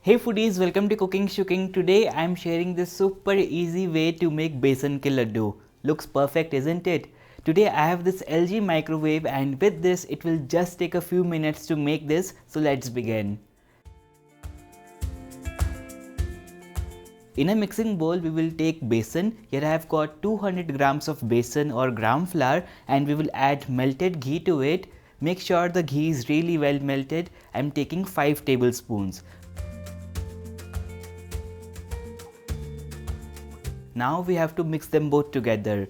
Hey foodies, welcome to Cooking Shooking. Today I am sharing this super easy way to make besan ke laddu. Looks perfect, isn't it? Today I have this LG microwave and with this it will just take a few minutes to make this, so let's begin. In a mixing bowl we will take besan. Here I have got 200 grams of besan or gram flour and we will add melted ghee to it. Make sure the ghee is really well melted. I am taking 5 tablespoons. Now we have to mix them both together.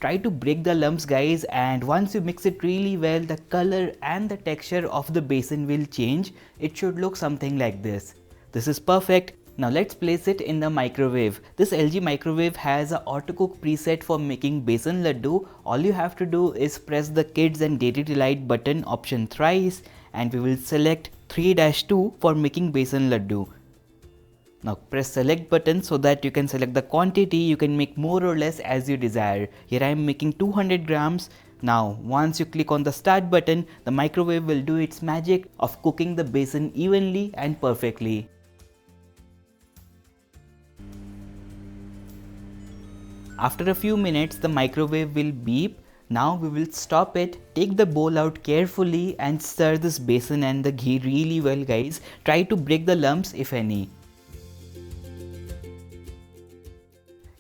Try to break the lumps guys, and once you mix it really well, the color and the texture of the besan will change. It should look something like this. This is perfect. Now let's place it in the microwave. This LG microwave has a auto cook preset for making besan laddu. All you have to do is press the kids and dairy delight button option thrice and we will select 3-2 for making besan laddu. Now press select button so that you can select the quantity. You can make more or less as you desire. Here I am making 200 grams. Now once you click on the start button, the microwave will do its magic of cooking the besan evenly and perfectly. After a few minutes, the microwave will beep. Now we will stop it, take the bowl out carefully and stir this besan and the ghee really well guys. Try to break the lumps if any.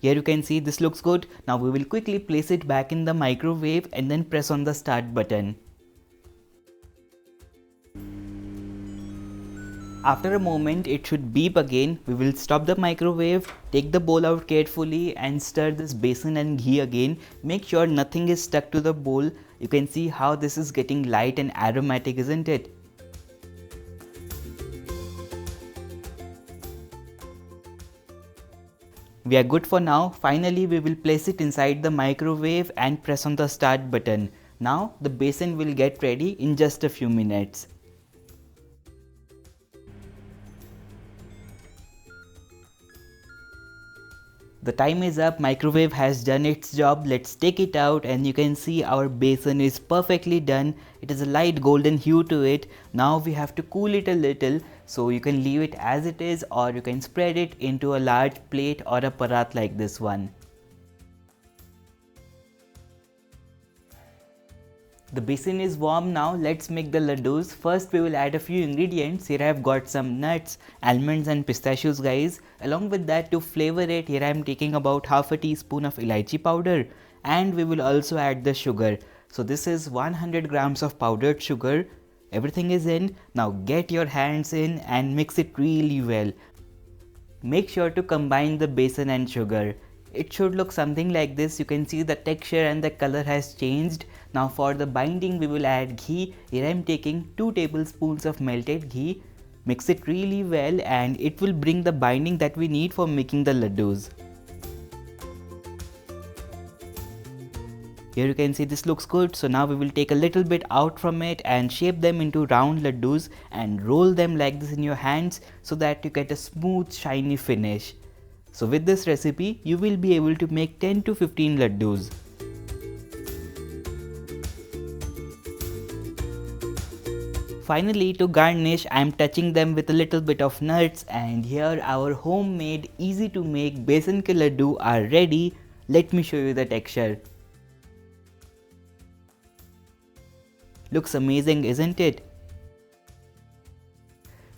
Here you can see this looks good. Now we will quickly place it back in the microwave and then press on the start button. After a moment it should beep again. We will stop the microwave, take the bowl out carefully and stir this besan and ghee again. Make sure nothing is stuck to the bowl. You can see how this is getting light and aromatic, isn't it? We are good for now. Finally, we will place it inside the microwave and press on the start button. Now the besan will get ready in just a few minutes. The time is up, microwave has done its job. Let's take it out and you can see our besan is perfectly done. It has a light golden hue to it. Now we have to cool it a little, so you can leave it as it is or you can spread it into a large plate or a parat like this one. The besan is warm now. Let's make the laddus. First we will add a few ingredients. Here I have got some nuts, almonds and pistachios guys. Along with that, to flavor it, here I am taking about half a teaspoon of elaichi powder and we will also add the sugar. So this is 100 grams of powdered sugar. Everything is in. Now get your hands in and mix it really well. Make sure to combine the besan and sugar. It should look something like this. You can see the texture and the color has changed. Now for the binding we will add ghee. Here I am taking 2 tablespoons of melted ghee. Mix it really well and it will bring the binding that we need for making the laddus. Here you can see this looks good. So now we will take a little bit out from it and shape them into round laddus and roll them like this in your hands so that you get a smooth shiny finish. So with this recipe, you will be able to make 10 to 15 laddus. Finally, to garnish, I am touching them with a little bit of nuts, and here our homemade easy to make besan ke laddu are ready. Let me show you the texture. Looks amazing, isn't it?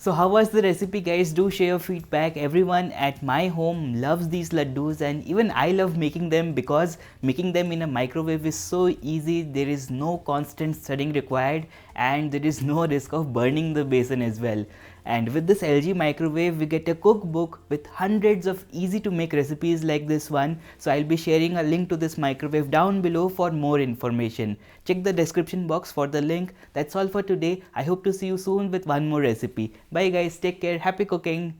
So how was the recipe guys? Do share your feedback. Everyone at my home loves these laddus and even I love making them because making them in a microwave is so easy. There is no constant stirring required and there is no risk of burning the besan as well. And with this LG microwave we get a cookbook with hundreds of easy to make recipes like this one. So I'll be sharing a link to this microwave down below for more information. Check the description box for the link. That's all for today. I hope to see you soon with one more recipe. Bye guys, take care, happy cooking.